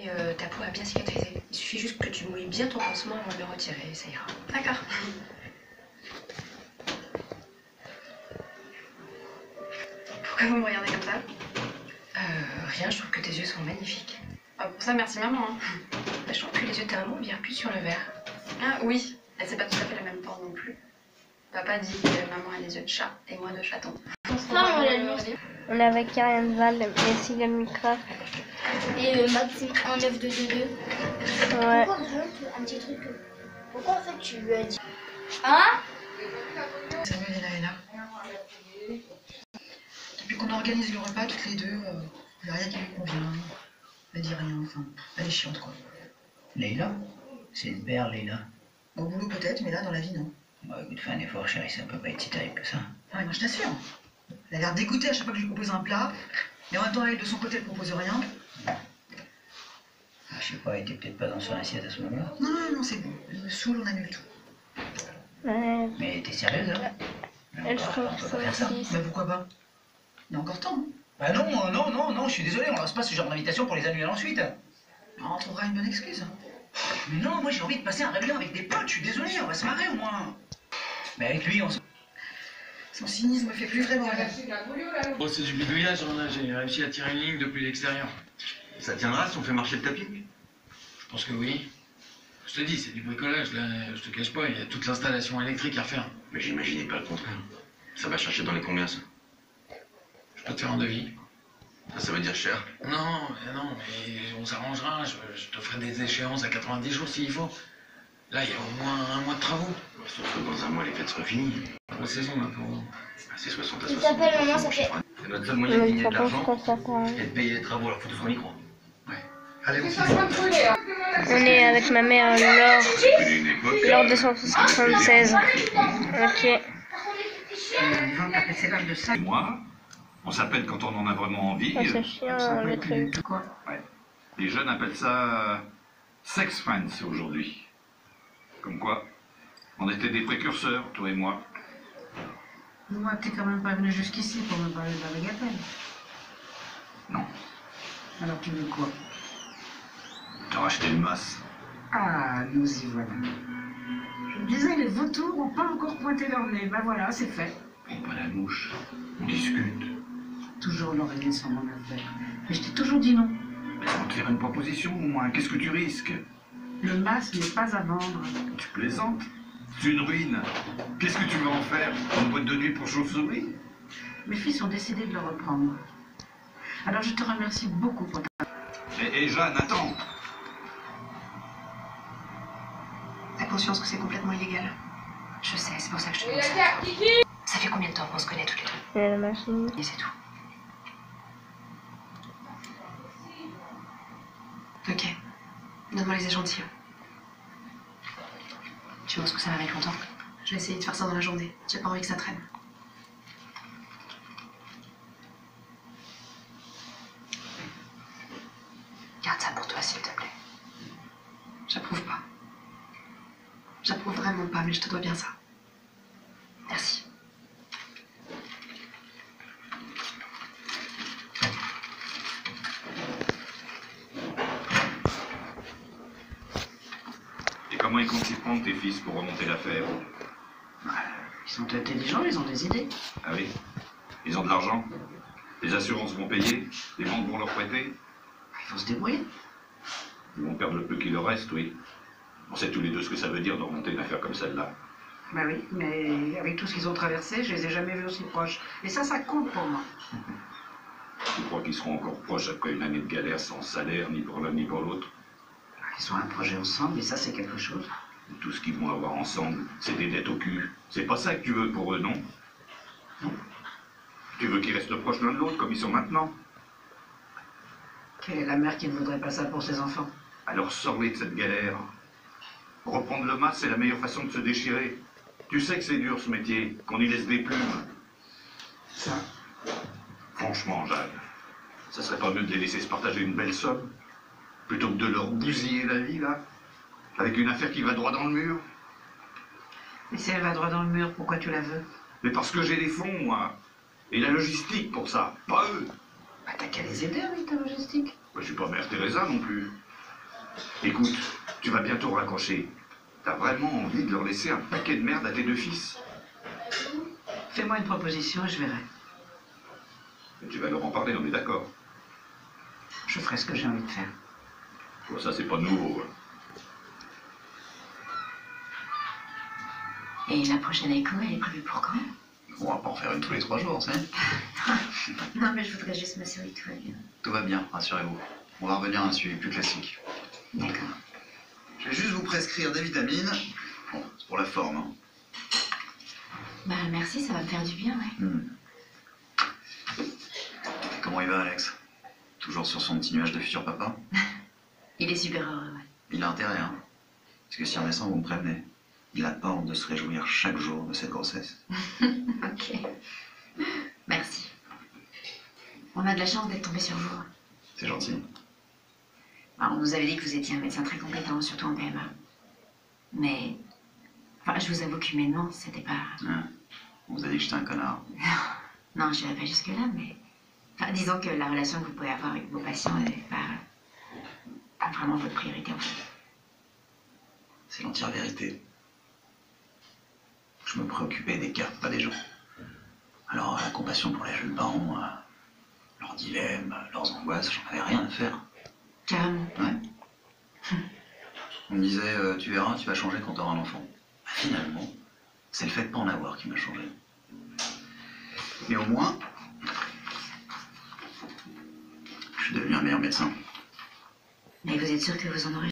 Et ta peau a bien cicatrisé. Il suffit juste que tu mouilles bien ton pansement avant de le retirer, et ça ira. D'accord. Pourquoi vous me regardez comme ça? Rien, je trouve que tes yeux sont magnifiques. Ah, pour ça, merci maman. Hein. Je trouve que les yeux de ta maman virent plus sur le vert. Ah oui, et c'est pas tout à fait la même forme non plus. Papa dit que maman a les yeux de chat et moi de chaton. On est avec Ariane Val et Célia Minecraft. Et Maxime 1922. Ouais. Pourquoi un petit truc? Pourquoi en fait tu lui as dit? Hein? Samuel et Laëla. Depuis qu'on organise le repas toutes les deux, il n'y a rien qui lui convient. Elle dit rien, enfin, elle est chiante quoi. Leïla? C'est une perle, Leïla. Au boulot peut-être, mais là dans la vie non. Bah écoute, fais un effort, chérie, ça peut pas être si terrible que ça. Ouais, moi je t'assure. Elle a l'air dégoûtée à chaque fois que je lui propose un plat, et en même temps elle de son côté elle propose rien. Je sais pas, elle était peut-être pas dans son assiette à ce moment-là. Non, c'est bon. Elle me saoule, on annule tout. Ouais. Mais t'es sérieuse, hein? Elle se On peut pas faire ça. Mais pourquoi pas? Il y a encore temps, hein. Bah non, je suis désolé, on lance pas ce genre d'invitation pour les annuler ensuite. On trouvera une bonne excuse. Mais non, moi j'ai envie de passer un réveillon avec des potes, je suis désolé, on va se marrer au moins. Mais avec lui, on se... Son cynisme me fait plus vraiment rire. Bon, c'est du bidouillage, hein, là, j'ai réussi à tirer une ligne depuis l'extérieur. Ça tiendra si on fait marcher le tapis? Je pense que oui. Je te dis, c'est du bricolage, là, je te cache pas, il y a toute l'installation électrique à refaire. Mais j'imaginais pas le contraire. Ça va chercher dans les combien, ça? Je peux te faire un devis. Ça veut dire cher? Non, mais on s'arrangera, je te ferai des échéances à 90 jours s'il faut. Là, il y a au moins un mois de travaux. Sauf que dans un mois, les fêtes seront finies. Trois saisons, là, pour vous. C'est 60 à Il 60. t'appelle maman, ça fait. C'est notre seul moyen de gagner de l'argent On et de payer les travaux, alors faut tout son micro. Allez, on s'y est avec ma mère lors 276. Ok. Moi, on s'appelle quand on en a vraiment envie. Oh, c'est chiant le truc. Quoi? Ouais. Les jeunes appellent ça sex friends aujourd'hui. Comme quoi, on était des précurseurs, toi et moi. Moi, t'es quand même pas venu jusqu'ici pour me parler de la bagatelle. Non. Alors tu veux quoi? T'as racheté une masse. Ah, nous y voilà. Je me disais, les vautours n'ont pas encore pointé leur nez. Ben voilà, c'est fait. Prends pas la mouche. On discute. Toujours l'oreiller sans mon affaire. Mais je t'ai toujours dit non. Mais on te faire une proposition au moins. Qu'est-ce que tu risques? Le masque n'est pas à vendre. Tu plaisantes? C'est une ruine. Qu'est-ce que tu veux en faire? Une boîte de nuit pour chauve-souris? Mes fils ont décidé de le reprendre. Alors je te remercie beaucoup pour ta... Et Jeanne, attends. T'as conscience que c'est complètement illégal? Je sais, c'est pour ça que je te demande ça. Ça fait combien de temps qu'on se connaît tous les deux? Et la machine. Et c'est tout. Ok. Donne-moi les échantillons. Tu penses que ça va mettre longtemps? Je vais essayer de faire ça dans la journée. J'ai pas envie que ça traîne. Garde ça pour toi, s'il te plaît. J'approuve pas. J'approuve vraiment pas, mais je te dois bien ça. Merci. Et comment ils comptent s'y prendre, tes fils, pour remonter l'affaire? Ils sont intelligents, ils ont des idées. Ah oui? Ils ont de l'argent? Les assurances vont payer? Les banques vont leur prêter? Il faut se débrouiller. Ils vont perdre le peu qu'il leur reste, oui. On sait tous les deux ce que ça veut dire de remonter une affaire comme celle-là. Ben oui, mais avec tout ce qu'ils ont traversé, je les ai jamais vus aussi proches. Et ça compte pour moi. Tu crois qu'ils seront encore proches après une année de galère sans salaire, ni pour l'un ni pour l'autre? Ils ont un projet ensemble, et ça, c'est quelque chose. Et tout ce qu'ils vont avoir ensemble, c'est des dettes au cul. C'est pas ça que tu veux pour eux, non? Non. Tu veux qu'ils restent proches l'un de l'autre, comme ils sont maintenant? Quelle est la mère qui ne voudrait pas ça pour ses enfants? Alors sors-les de cette galère. Reprendre le masque, c'est la meilleure façon de se déchirer. Tu sais que c'est dur ce métier, qu'on y laisse des plumes. Ça. Franchement, Jeanne, ça serait pas mieux de les laisser se partager une belle somme, plutôt que de leur bousiller la vie, là, avec une affaire qui va droit dans le mur? Mais si elle va droit dans le mur, pourquoi tu la veux? Mais parce que j'ai les fonds, moi, et la logistique pour ça, pas eux. Bah t'as qu'à les aider avec ta logistique. Bah, je suis pas Mère Teresa non plus. Écoute, tu vas bientôt raccrocher. T'as vraiment envie de leur laisser un paquet de merde à tes deux fils? Fais-moi une proposition et je verrai. Et tu vas leur en parler, on est d'accord? Je ferai ce que j'ai envie de faire. Bon, ça, c'est pas nouveau. Hein. Et la prochaine écho, elle est prévue pour quand? On va pas en faire une tous les 3 jours, c'est? Non, mais je voudrais juste m'assurer que tout va bien. Tout va bien, rassurez-vous. On va revenir à un suivi plus classique. D'accord. Je vais juste vous prescrire des vitamines. Bon, c'est pour la forme, hein. Bah merci, ça va me faire du bien, ouais. Comment il va, Alex? Toujours sur son petit nuage de futur papa? Il est super heureux, ouais. Il a intérêt, hein. Parce que si on descend, vous me prévenez. Il a pas honte de se réjouir chaque jour de cette grossesse. Ok. Merci. On a de la chance d'être tombé sur vous. C'est gentil. Alors, on nous avait dit que vous étiez un médecin très compétent, surtout en PMA. Mais... Enfin, je vous avoue qu'humainement, c'était pas... Hein? On vous a dit que j'étais un connard. Non, je n'irai pas jusque-là, mais... Enfin, disons que la relation que vous pouvez avoir avec vos patients n'est pas vraiment votre priorité, en fait. C'est l'entière vérité. Je me préoccupais des cas, pas des gens. Alors, la compassion pour les jeunes parents, leurs dilemmes, leurs angoisses, j'en avais rien à faire. Carrément. Ouais. On me disait, tu verras, tu vas changer quand tu auras un enfant. Bah, finalement, c'est le fait de pas en avoir qui m'a changé. Mais au moins, je suis devenu un meilleur médecin. Mais vous êtes sûr que vous en aurez